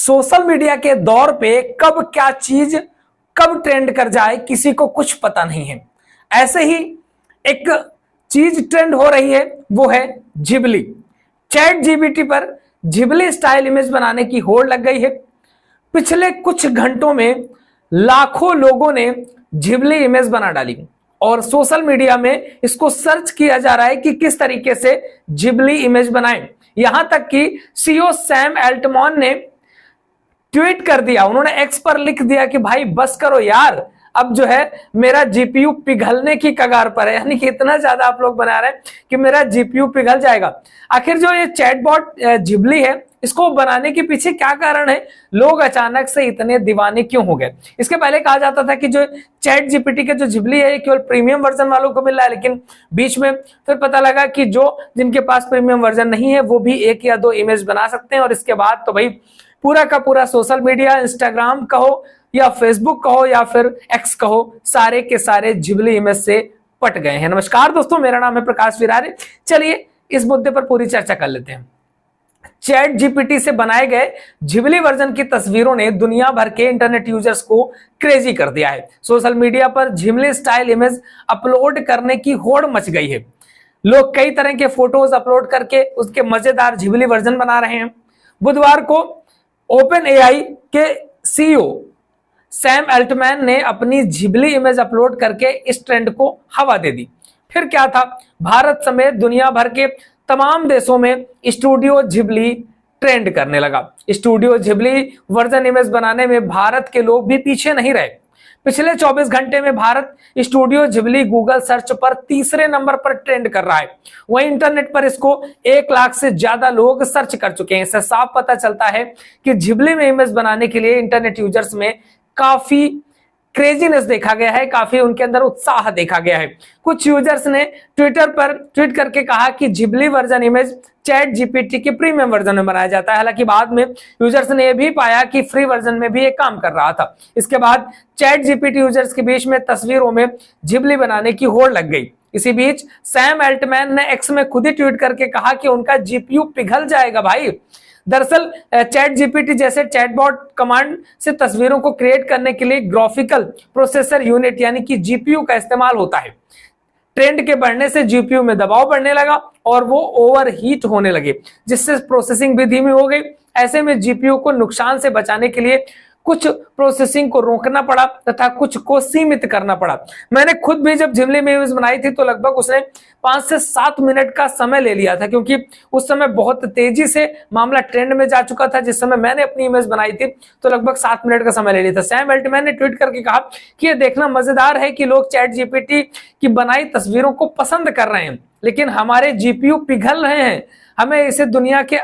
Social media के दौर पे कब क्या चीज कब ट्रेंड कर जाए किसी को कुछ पता नहीं है। ऐसे ही एक चीज ट्रेंड हो रही है, वो है जिबली। चैट जीपीटी पर जिबली स्टाइल इमेज बनाने की होड़ लग गई है। पिछले कुछ घंटों में लाखों लोगों ने जिबली इमेज बना डाली और सोशल मीडिया में इसको सर्च किया जा रहा है कि किस तरीके से जिबली इमेज बनाएं। यहां तक कि सीईओ सैम अल्टमैन ने ट्वीट कर दिया, उन्होंने एक्स पर लिख दिया कि भाई बस करो यार, अब जो है मेरा जीपीयू पिघलने की कगार पर है। यानी कि इतना ज्यादा आप लोग बना रहे हैं कि मेरा जीपीयू पिघल जाएगा। आखिर जो ये चैटबॉट जिबली है, इसको बनाने के पीछे क्या कारण है? लोग अचानक से इतने दीवाने क्यों हो गए? इसके पहले कहा जाता था कि जो चैट जीपीटी के जो जिबली है केवल प्रीमियम वर्जन वालों को मिल रहा है, लेकिन बीच में फिर पता लगा कि जो जिनके पास प्रीमियम वर्जन नहीं है वो भी एक या दो इमेज बना सकते हैं। और इसके बाद तो भाई पूरा का पूरा सोशल मीडिया, इंस्टाग्राम कहो या फेसबुक कहो या फिर एक्स कहो, सारे के सारे जिबली इमेज से पट गए हैं। नमस्कार दोस्तों, मेरा नाम है प्रकाश विरारे। चलिए इस मुद्दे पर पूरी चर्चा कर लेते हैं। चैट जीपीटी से बनाए गए जिबली वर्जन की तस्वीरों ने दुनिया भर के इंटरनेट यूजर्स को क्रेजी कर दिया है। सोशल मीडिया पर जिबली स्टाइल इमेज अपलोड करने की होड़ मच गई है। लोग कई तरह के फोटोज अपलोड करके उसके मजेदार जिबली वर्जन बना रहे हैं। बुधवार को ओपन एआई के सीईओ सैम अल्टमैन ने अपनी जिबली इमेज अपलोड करके इस ट्रेंड को हवा दे दी। फिर क्या था, भारत समेत दुनिया भर के तमाम देशों में स्टूडियो जिबली ट्रेंड करने लगा। स्टूडियो जिबली वर्जन इमेज बनाने में भारत के लोग भी पीछे नहीं रहे। पिछले 24 घंटे में Bharat studio Ghibli Google search पर तीसरे नंबर पर ट्रेंड कर रहा है। वहीं इंटरनेट पर इसको 1 लाख से ज्यादा लोग सर्च कर चुके हैं। इससे साफ पता चलता है कि जिबली में इमेज बनाने के लिए इंटरनेट यूजर्स में काफी क्रेजीनेस देखा गया है, काफी उनके अंदर उत्साह देखा गया है। कुछ यूजर्स ने ट्विटर पर ट्वीट करके कहा कि Ghibli version image chat GPT के प्रीमियम वर्जन में बनाया जाता है। हालांकि बाद में यूजर्स ने यह भी पाया कि फ्री वर्जन में भी ये काम कर रहा था। इसके बाद चैट जीपीटी यूजर्स के बीच में तस्वीरों में जिबली बनाने की होड़ लग गई। इसी बीच सैम अल्टमैन ने एक्स में खुद ही ट्वीट करके कहा कि उनका जीपीयू पिघल जाएगा भाई। दरअसल चैट जीपीटी जैसे चैटबॉट कमांड से तस्वीरों को क्रिएट करने के लिए ग्राफिकल प्रोसेसर यूनिट यानी कि जीपीयू का इस्तेमाल होता है। ट्रेंड के बढ़ने से जीपीयू में दबाव बढ़ने लगा और वो ओवरहीट होने लगे, जिससे प्रोसेसिंग भी धीमी हो गई। ऐसे में जीपीयू को नुकसान से बचाने के लिए कुछ प्रोसेसिंग को रोकना पड़ा तथा कुछ को सीमित करना पड़ा। मैंने खुद भी जब जिबली में इमेज बनाई थी तो लगभग उसने 5 से 7 मिनट का समय ले लिया था, क्योंकि उस समय बहुत तेजी से मामला ट्रेंड में जा चुका था। जिस समय मैंने अपनी इमेज बनाई थी तो लगभग 7 मिनट का समय ले लिया था। सैम अल्टमैन ने ट्वीट करके कहा कि यह देखना मजेदार है कि लोग चैट जीपीटी की बनाई तस्वीरों को पसंद कर रहे हैं, लेकिन हमारे जीपीयू पिघल रहे हैं। हमें इसे दुनिया के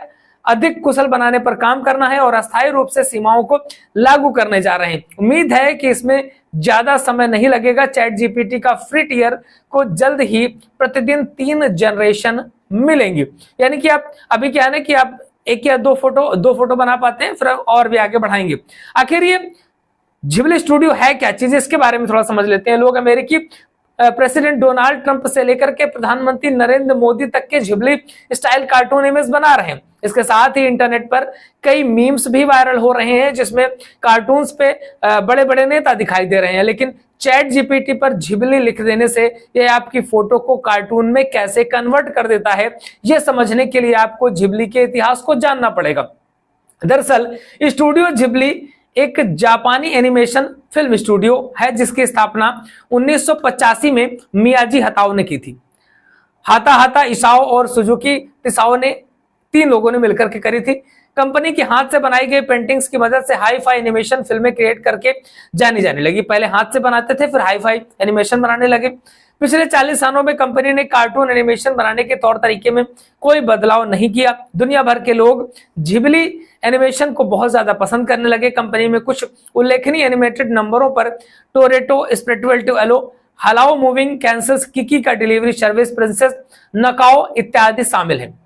अधिक कुशल बनाने पर काम करना है और अस्थायी रूप से सीमाओं को लागू करने जा रहे हैं। उम्मीद है कि इसमें ज्यादा समय नहीं लगेगा। चैट जीपीटी का फ्री टियर को जल्द ही प्रतिदिन 3 जनरेशन मिलेंगी। यानी कि आप अभी क्या है ना कि आप 1 या 2 फोटो बना पाते हैं, फिर और भी आगे बढ़ाएंगे। आखिर ये जिबली स्टूडियो है क्या चीज, इसके बारे में थोड़ा समझ लेते हैं। लोग अमेरिकी प्रेसिडेंट डोनाल्ड ट्रंप से लेकर के प्रधानमंत्री नरेंद्र मोदी तक के जिबली स्टाइल कार्टून इमेज बना रहे हैं। इसके साथ ही इंटरनेट पर कई मीम्स भी वायरल हो रहे हैं, जिसमें कार्टून्स पे बड़े बड़े नेता दिखाई दे रहे हैं। लेकिन चैट जीपीटी पर जिबली लिख देने से यह आपकी फोटो को कार्टून में कैसे कन्वर्ट कर देता है, यह समझने के लिए आपको जिबली के इतिहास को जानना पड़ेगा। दरअसल स्टूडियो जिबली एक जापानी एनिमेशन फिल्म स्टूडियो है, जिसकी स्थापना 1985 में मियाजी हताओ ने की थी। हाता हाता इसाओ और सुजुकी टिसाओ ने 3 लोगों ने मिलकर के करी थी। कंपनी की हाथ से बनाई गई पेंटिंग्स की मदद से हाई फाई एनिमेशन फिल्में क्रिएट करके जानी जाने लगी। पहले हाथ से बनाते थे, फिर हाई फाई एनिमेशन बनाने लगे। पिछले 40 सालों में कंपनी ने कार्टून एनिमेशन बनाने के तौर तरीके में कोई बदलाव नहीं किया। दुनिया भर के लोग जिबली एनिमेशन को बहुत ज्यादा पसंद करने लगे। कंपनी में कुछ उल्लेखनीय एनिमेटेड नंबरों पर Totoro, spirited away, Howl's moving कैंसल्स, किकी का डिलीवरी सर्विस, प्रिंसेस नकाओ इत्यादि शामिल हैं।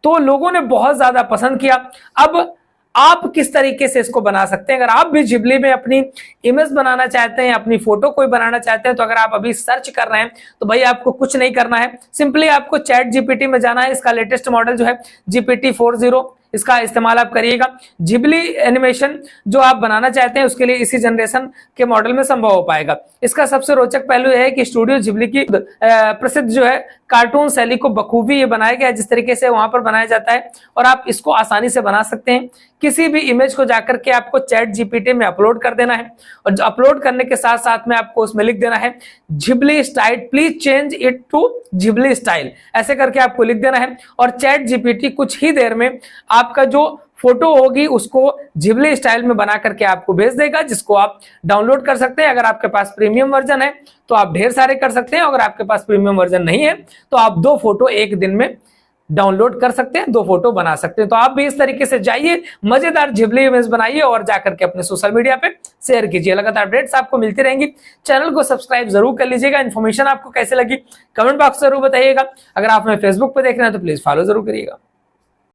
तो लोगों ने बहुत ज्यादा पसंद किया। अब आप किस तरीके से इसको बना सकते हैं? अगर आप भी जिबली में अपनी इमेज बनाना चाहते हैं, अपनी फोटो कोई बनाना चाहते हैं, तो अगर आप अभी सर्च कर रहे हैं तो भाई आपको कुछ नहीं करना है। सिंपली आपको चैट जीपीटी में जाना है। इसका लेटेस्ट मॉडल जो है GPT 4.0 इसका इस्तेमाल आप करिएगा। जिबली एनिमेशन जो आप बनाना चाहते हैं उसके लिए इसी जनरेशन के मॉडल में संभव हो पाएगा। इसका सबसे रोचक पहलू यह है कि स्टूडियो जिबली की प्रसिद्ध जो है कार्टून शैली को बखूबी ये बनाया गया है, जिस तरीके से वहां पर बनाया जाता है, और आप इसको आसानी से बना सकते हैं। किसी भी इमेज को जाकर के आपको चैट जीपीटी में अपलोड कर देना है, और अपलोड करने के साथ साथ में आपको उसमें लिख देना है Ghibli style, please change it to Ghibli style, ऐसे करके आपको लिख देना है। और चैट जीपीटी कुछ ही देर में आपका जो फोटो होगी उसको जिबली स्टाइल में बना करके आपको भेज देगा, जिसको आप डाउनलोड कर सकते हैं। अगर आपके पास प्रीमियम वर्जन है तो आप ढेर सारे कर सकते हैं, अगर आपके पास प्रीमियम वर्जन नहीं है तो आप 2 फोटो एक दिन में डाउनलोड कर सकते हैं, 2 फोटो बना सकते हैं। तो आप भी इस तरीके से जाइए, मजेदार जिबली इमेज बनाइए और जाकर के अपने सोशल मीडिया पे शेयर कीजिए। लगातार अपडेट्स आपको मिलती रहेंगी। चैनल को सब्सक्राइब जरूर कर लीजिएगा। इन्फॉर्मेशन आपको कैसे लगी कमेंट बॉक्स जरूर बताइएगा। अगर आप हमें फेसबुक पे देख रहे हैं तो प्लीज फॉलो जरूर करिएगा।